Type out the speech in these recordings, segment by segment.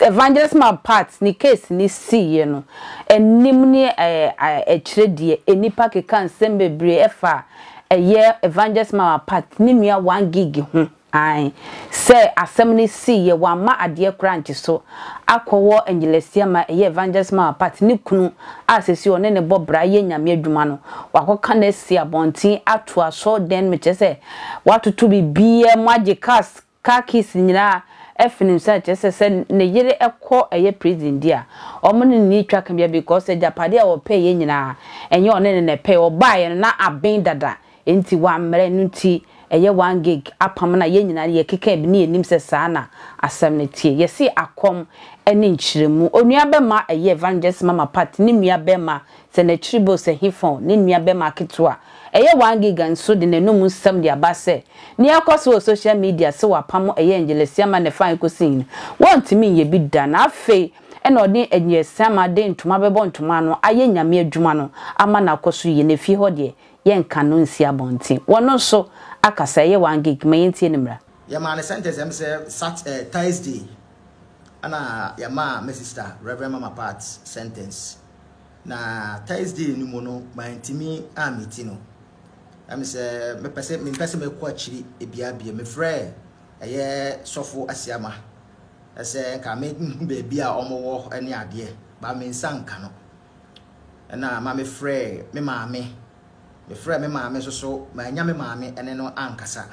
evangelist ma part ni case ni see ye no enim ni chredie enipa keka nsem bebre efa eye evangelist ma part ni mia 1 gig ho ai say asem ni see ye wa ma ade kranche so akwowo angelesia ma eye evangelist ma part ni kunu asesi one ne bobra ye nyame adwuma no wakoka na si abontin ato aso den me chese watoto bibie maje kakis nyina efinin search se ne yire ekọ eye prison dia omune ni twaka bia because japade a wo pay ye nyina enye one ne pay obaye na aben dada enti wa mre nti eye 1 gig apam na ye nyina ye keka bi ne enim se sana asem ne tie ye si akom ene nchiremu onua bema eye evangelist mama part ni nua bema se ne chiribo se hifon ni nua bema ketwa eye 1 gig nso de nenum nsam de abase ni akoso social media se wapam eye angelesia ma ne fan ko sin wontimi ye bi da na afi ena odi enyesama de ntuma bebo ntuma no aye nyame adwuma no ama na akoso ye ne fi ho de ye nka no nsi abontin wono so akasa ye 1 gig ma yentie nimra ya ma ne sentence em say Thursday ana ya ma my sister Reverend Mama Part sentence na Thursday ni mo no ma ntimi amiti no am say me pese me ko achiri ebia bia me frɛ eye sofo asiama ese ka me beebi a omowo ene ade ba me nsanka no na ma me frɛ me maame me frɛ me maame so ma nya me maame ene no ankasa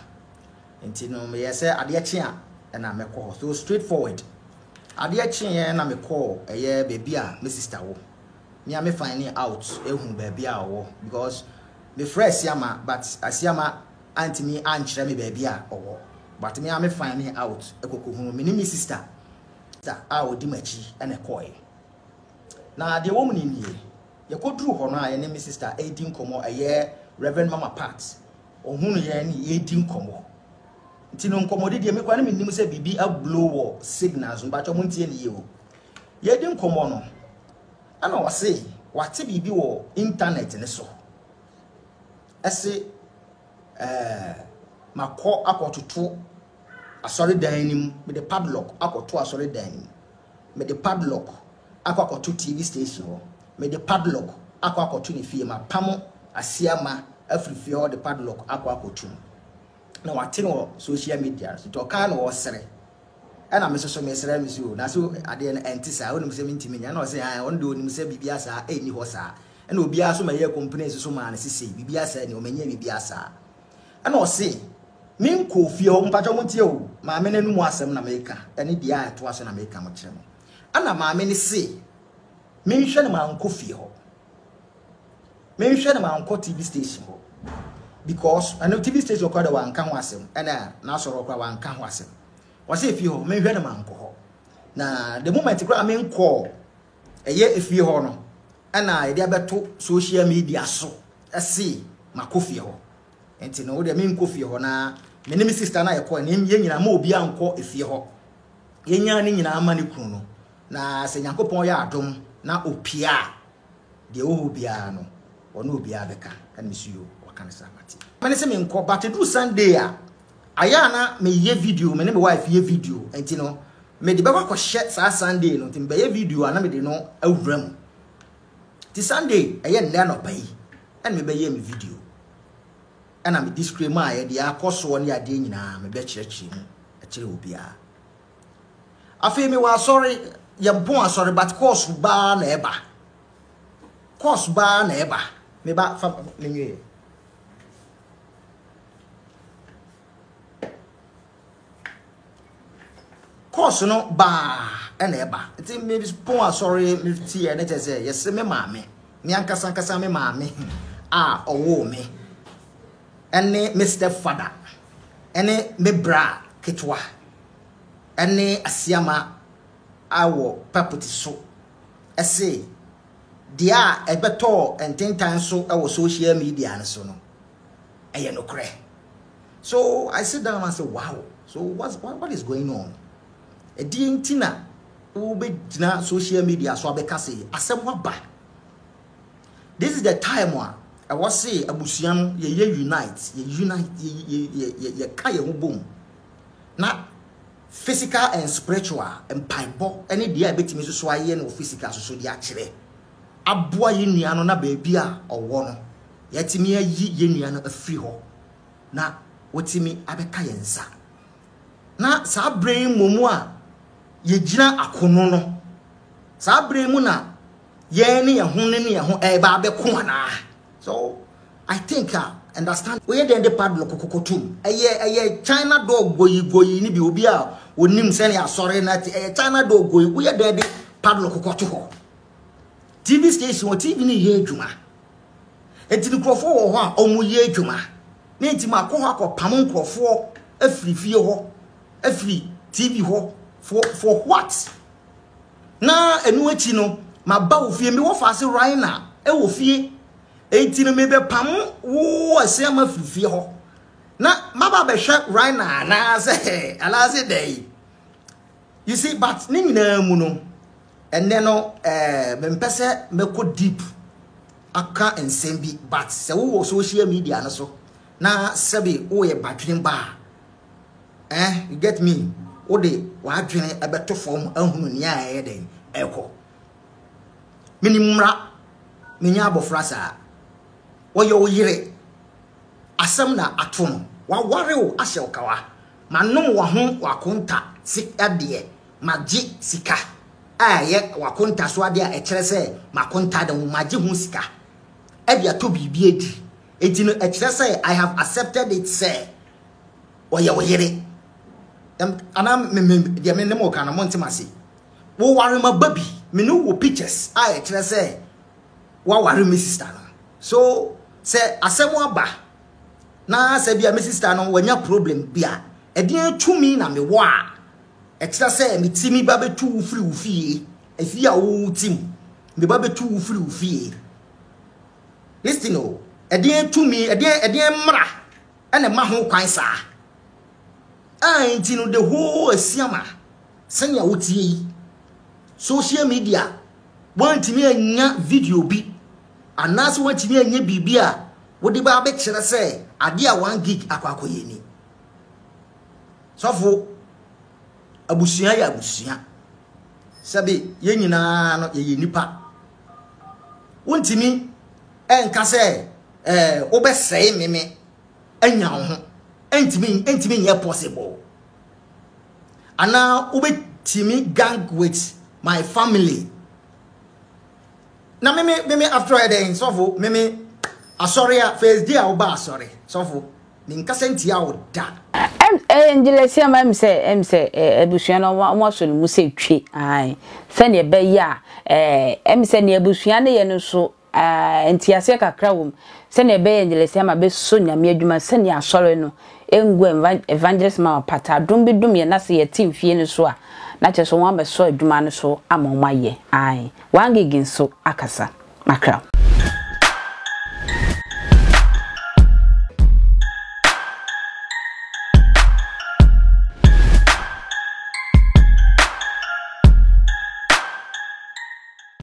enti no me yese ade chi a na me ko so straightforward ade chi na me ko eye beebi a me sister wo me am finding out ehun beebi a wo because me fresh yama but asiama antimi ankyere me baby a owo but me am finding out ekokohunu me ni me sister a odi machi ene koy na de wo mu ni nie ye koduru ho no a ye ne me sister edin komo aye Reverend Mama Part ohunu ye ni edin komo ntino nkomo de me kwa ne me nim se bibi a blow wo signals mba cho montie ne ye o ye edin komo no ana wo se wate bibi wo internet ne so ese makọ akototo asori dan nim me the padlock akoto asori dan nim me the padlock akoto TV station me the padlock akoto ne fie ma pamo asiama afrifie all the padlock akoto na wate no social media so to kan no sere ana me so me sere me so na so ade na entisa wonu se mintimi nya na o se on de onim se bibia sa eni ho sa ena obi aso ma ye complaints so ma na sisi bibia sa ni o manya bibia sa ena o se min ko fie ho mpacho montie o ma me nanu mu asem na meka ene dia ato aso na meka mo kire mo ana ma me ne se min hwe ne ma nko fie ho min hwe ne ma nko TV station ho because ana TV station ko da wanka ho asem ena na soro kwa wanka ho asem o se fie ho min hwe ne ma nko ho na the moment kra min ko eye efie ho no ana ide abeto social media so ese makofie ho enti no de min kofie ho na me ne mi sister na ye ko ne ye nyina ma obi anko efie ho ye nya ne nyina ama ne kunu no na se Nyankopon ya adom na opia de wo bia no ono obia beka kan misuyo wakane samati me se me nko but do Sunday a aya na me ye video me ne me wife ye video enti no me de be kwa hye sa Sunday no timbe ye video ana me de no awuram ti Sunday eye nne no pai en me be ye me video ana me disclaimer aye de akoso ne ade nyina me be kirekire mu a kire obia afi me wa sorry ye mpon asori but course ba na eba course ba na eba me ba fa nenwe course no ba ena eba enti me pon asori me ti e na tese yes me maame me ankasa me maame a owo me ene me stepfather ene me bra ketwa ene asiama awo paputi so ese dia ebeto ententan so awo social media no so no eye no kre. So I sit down and say wow, so what is going on? E di entina wo be dina social media so abeka say asem waba. This is the time one I was say abusuam ye unite ye ka ye ho bom na physical and spiritual and paibo any dia betimi so aye no physical so dia kire aboa ye nua no na baabi a owo no yetimi ayi ye nua no afiri ho na wotimi abeka ye nsa na sa brain momu a ye gina akono no sa brain mu na ye ne ye ho ne ye ho e ba abeko ana. So I think understand we dey the padlock kokotum eye China dog goyi ni bi obi a onim se ne asore na China dog goyi we dey the padlock kokoto ho TV station o TV ni ye adwuma enti nkrofo wo ho a omu ye adwuma na enti makọ ho akopam nkrofo afiri fie ho afiri TV ho for what na enu achi no maba wo fie me wo fa se right now e wo fie enti no mebe pam wo asema fifie ho na maba be hwe right now na say alaze day you see but ni nyina mu no enne no mempese meko deep aka ensembi but se wo social media no so na sebe wo ye badwene ba you get me wo de wa adwene abeto form ahunu ni aye den eko minimra menya abofrasa woyo yire asem na atom wa ware o ahye okawa manom wa ho wakonta si ade magi sika aye wakonta so ade a ekere se makonta de magi ho sika ade ato bibi edi eti no ekere se I have accepted it say woyo yire ana me de me nemo kana montemase wo ware ma baby me no wo pictures a ekere se wa ware me sister no so se asemo aba na se bia me sister no wanya problem bia edin tumi na me wo a ekira se me timi ba betu ufiri ufie afi a wo tim me ba betu ufiri ufie listen o edin tumi edin mra ene ma ho kwan sa enti no the whole asiama senya wotie yi social media wantimi anya video bi anase wantimi anya bibia wodi ba be kire se ade a 1 gig akwakoye ni sofo abusuya ya abusuya sabe ye nyina no ye nipa wantimi enka se obesei meme anya ho entimi nye possible ana obetimi gang with my family na meme after then sofo meme asori a first day oba asori sofo ni nkasa ntia oda Angela ma emse ebusua no mo so mu se twe ai se ne be ya emse ne ebusua ne ye no so ntiase kakra wom se ne be Angela ma be so nyame adwuma se ne asori no engu evangelist ma pata dum bi dum ye na se ye team fie no so a na che so wan be so adwuma no so amoma ye ai 1 gig so akasa makra